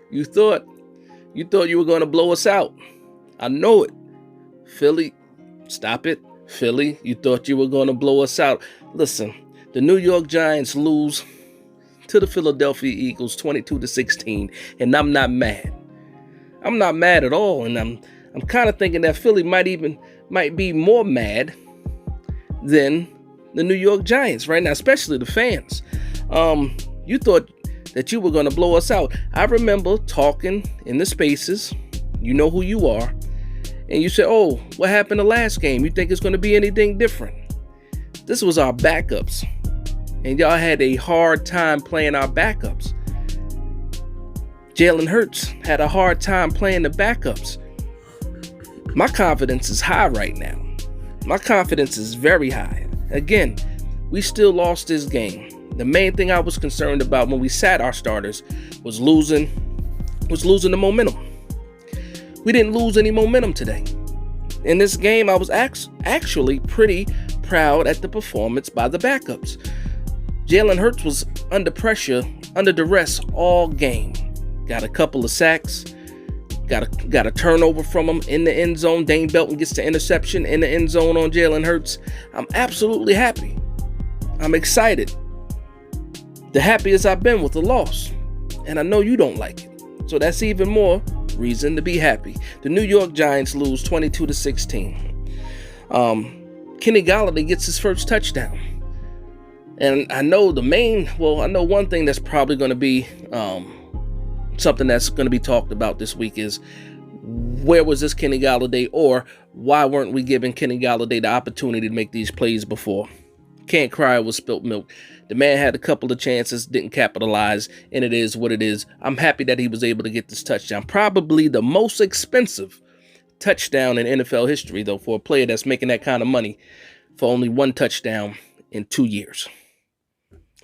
You thought you were going to blow us out. I know it. Philly, stop it. Philly, you thought you were going to blow us out. Listen, the New York Giants lose to the Philadelphia Eagles 22-16, and I'm not mad. I'm not mad at all, and I'm kind of thinking that Philly might be more mad than the New York Giants right now, especially the fans. You thought that you were going to blow us out. I remember talking in the spaces. You know who you are. And you said, oh, what happened the last game? You think it's going to be anything different? This was our backups. And y'all had a hard time playing our backups. Jalen Hurts had a hard time playing the backups. My confidence is high right now. My confidence is very high. Again, we still lost this game. The main thing I was concerned about when we sat our starters was losing the momentum. We didn't lose any momentum today. In this game, I was actually pretty proud at the performance by the backups. Jalen Hurts was under pressure, under duress all game. Got a couple of sacks. Got a turnover from him in the end zone. Dane Belton gets the interception in the end zone on Jalen Hurts. I'm absolutely happy. I'm excited. The happiest I've been with the loss. And I know you don't like it. So that's even more reason to be happy. The New York Giants lose 22-16. Kenny Golladay gets his first touchdown. And I know one thing that's probably going to be something that's going to be talked about this week is, where was this Kenny Golladay, or why weren't we giving Kenny Golladay the opportunity to make these plays before? Can't cry over spilt milk. The man had a couple of chances, didn't capitalize, and it is what it is. I'm happy that he was able to get this touchdown. Probably the most expensive touchdown in NFL history, though, for a player that's making that kind of money for only one touchdown in 2 years.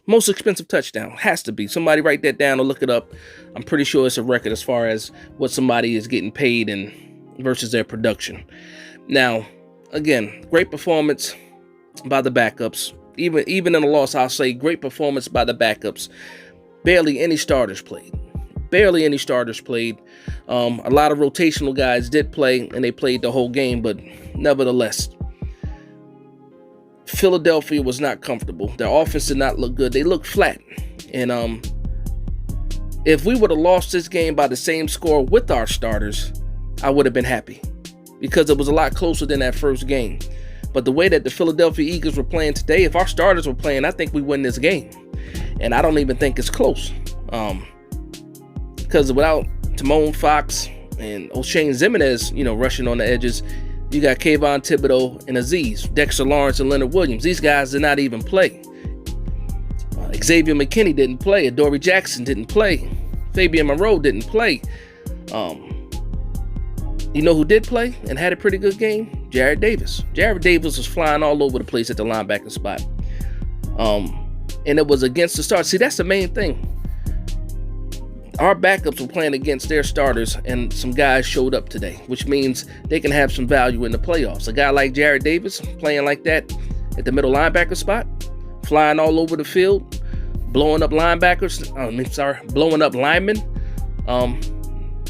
Most expensive touchdown. Has to be. Somebody write that down or look it up. I'm pretty sure it's a record as far as what somebody is getting paid and versus their production. Now, again, great performance by the backups. Even in the loss, I'll say great performance by the backups. Barely any starters played. A lot of rotational guys did play, and they played the whole game, but nevertheless, Philadelphia was not comfortable. Their offense did not look good. They looked flat. And if we would have lost this game by the same score with our starters, I would have been happy, because it was a lot closer than that first game. But the way that the Philadelphia Eagles were playing today, if our starters were playing, I think we win this game. And I don't even think it's close. Because without Timon Fox and O'Shane Zimenez, rushing on the edges, you got Kayvon Thibodeau and Aziz, Dexter Lawrence and Leonard Williams. These guys did not even play. Xavier McKinney didn't play. Adoree Jackson didn't play. Fabian Moreau didn't play. You know who did play and had a pretty good game? Jarrad Davis. Jarrad Davis was flying all over the place at the linebacker spot. And it was against the start. See, that's the main thing. Our backups were playing against their starters, and some guys showed up today, which means they can have some value in the playoffs. A guy like Jarrad Davis playing like that at the middle linebacker spot, flying all over the field, blowing up linemen.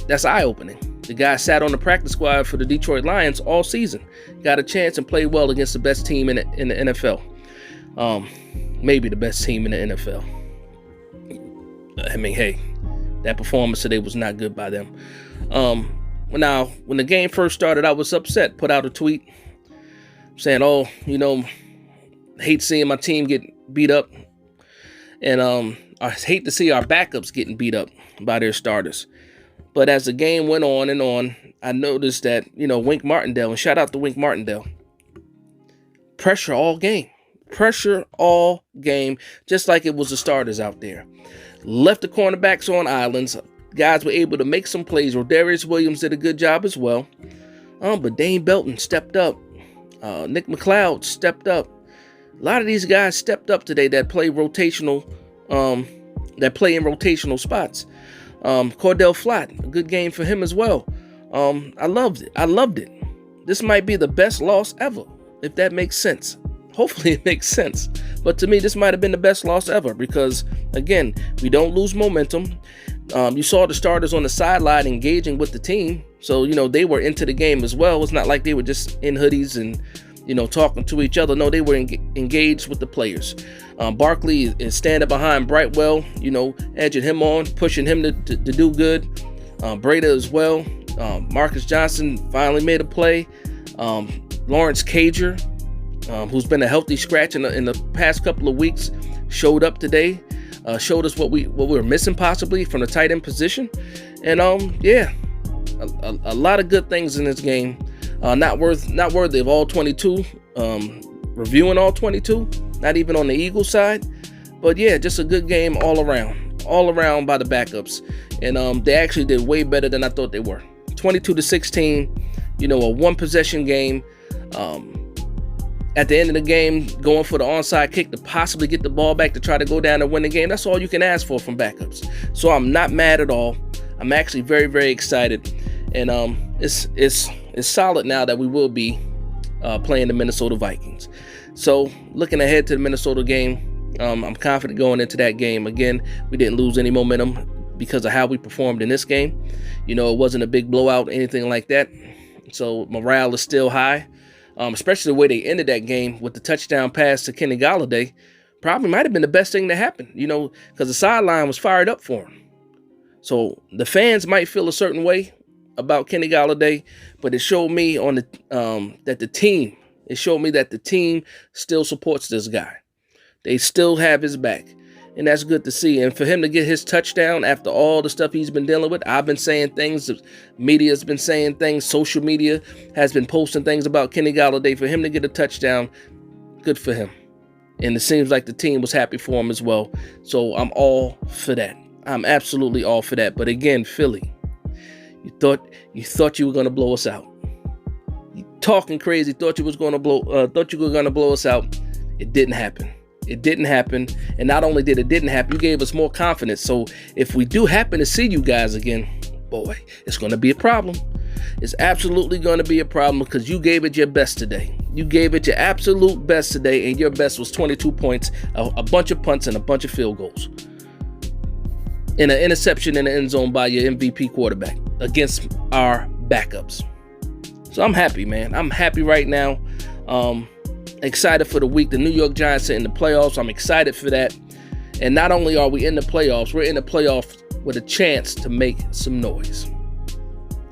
That's eye-opening. The guy sat on the practice squad for the Detroit Lions all season. Got a chance and played well against the best team in the NFL. Maybe the best team in the NFL. I mean, hey, that performance today was not good by them. Now, when the game first started, I was upset. Put out a tweet saying, hate seeing my team get beat up. And I hate to see our backups getting beat up by their starters. But as the game went on and on, I noticed that, Wink Martindale, and shout out to Wink Martindale, pressure all game, just like it was the starters out there. Left the cornerbacks on islands. Guys were able to make some plays. Rodarius Williams did a good job as well. But Dane Belton stepped up. Nick McLeod stepped up. A lot of these guys stepped up today that play in rotational spots. Cordell Flott, a good game for him as well. I loved it. This might be the best loss ever, if that makes sense. Hopefully it makes sense. But to me, this might have been the best loss ever because, again, we don't lose momentum. You saw the starters on the sideline engaging with the team. So, they were into the game as well. It's not like they were just in hoodies and, talking to each other. No, they were engaged with the players. Barkley is standing behind Brightwell, edging him on, pushing him to do good. Breda as well. Marcus Johnson finally made a play. Lawrence Cager, who's been a healthy scratch in the past couple of weeks, showed up today. Showed us what we were missing possibly from the tight end position. And a lot of good things in this game. Not worthy of all 22. Reviewing all 22. Not even on the Eagles side. But yeah, just a good game all around by the backups. And they actually did way better than I thought they were. 22-16, a one possession game. At the end of the game, going for the onside kick to possibly get the ball back to try to go down and win the game. That's all you can ask for from backups. So I'm not mad at all. I'm actually very, very excited. And it's solid now that we will be playing the Minnesota Vikings. So looking ahead to the Minnesota game, I'm confident going into that game. Again, we didn't lose any momentum because of how we performed in this game. It wasn't a big blowout, anything like that. So morale is still high. Especially the way they ended that game with the touchdown pass to Kenny Golladay. Probably might have been the best thing to happen, because the sideline was fired up for him. So the fans might feel a certain way about Kenny Golladay, but it showed me that the team still supports this guy. They still have his back. And that's good to see. And for him to get his touchdown after all the stuff he's been dealing with, I've been saying things, the media's been saying things, social media has been posting things about Kenny Golladay. For him to get a touchdown, good for him. And it seems like the team was happy for him as well. So I'm all for that. I'm absolutely all for that. But again, Philly, you thought you were going to blow us out. You talking crazy, thought you were going to blow us out. It didn't happen. It didn't happen. And not only did it didn't happen, you gave us more confidence. So if we do happen to see you guys again, boy, it's going to be a problem. It's absolutely going to be a problem because you gave it your best today. You gave it your absolute best today, and your best was 22 points, a bunch of punts, and a bunch of field goals. And an interception in the end zone by your MVP quarterback against our backups. So I'm happy, man. I'm happy right now. Excited for the week. The New York Giants are in the playoffs. I'm excited for that. And not only are we in the playoffs, we're in the playoffs with a chance to make some noise.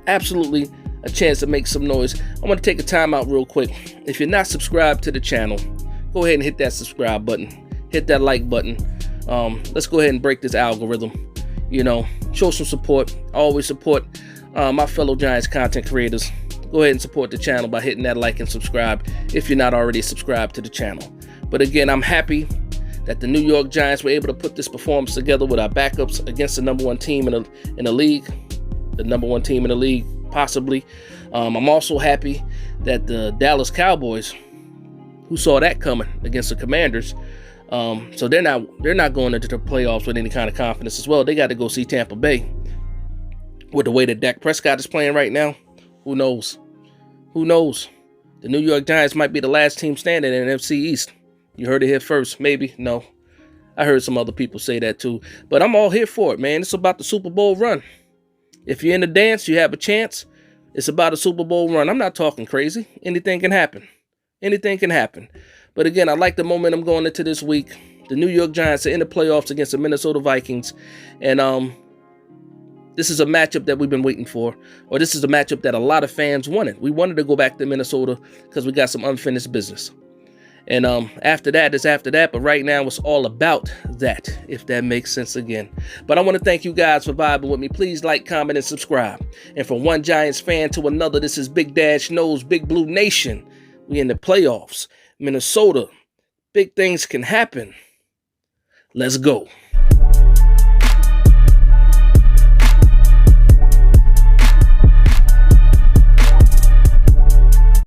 Absolutely a chance to make some noise. I'm going to take a time out real quick. If you're not subscribed to the channel, go ahead and hit that subscribe button. Hit that like button. Let's go ahead and break this algorithm. Show some support. Always support my fellow Giants content creators. Go ahead and support the channel by hitting that like and subscribe if you're not already subscribed to the channel. But again, I'm happy that the New York Giants were able to put this performance together with our backups against the number one team in the league. The number one team in the league, possibly. I'm also happy that the Dallas Cowboys, who saw that coming against the Commanders, so they're not going into the playoffs with any kind of confidence as well. They got to go see Tampa Bay. With the way that Dak Prescott is playing right now, who knows? Who knows? The New York Giants might be the last team standing in the NFC East. You heard it here first. Maybe. No. I heard some other people say that too. But I'm all here for it, man. It's about the Super Bowl run. If you're in the dance, you have a chance. It's about a Super Bowl run. I'm not talking crazy. Anything can happen. Anything can happen. But again, I like the momentum going into this week. The New York Giants are in the playoffs against the Minnesota Vikings. And this is a matchup that we've been waiting for, or this is a matchup that a lot of fans wanted. We wanted to go back to Minnesota because we got some unfinished business. And after that is after that, but right now it's all about that, if that makes sense again. But I want to thank you guys for vibing with me. Please like, comment, and subscribe. And from one Giants fan to another, this is Big Dash Knows Big Blue Nation. We in the playoffs. Minnesota, big things can happen. Let's go.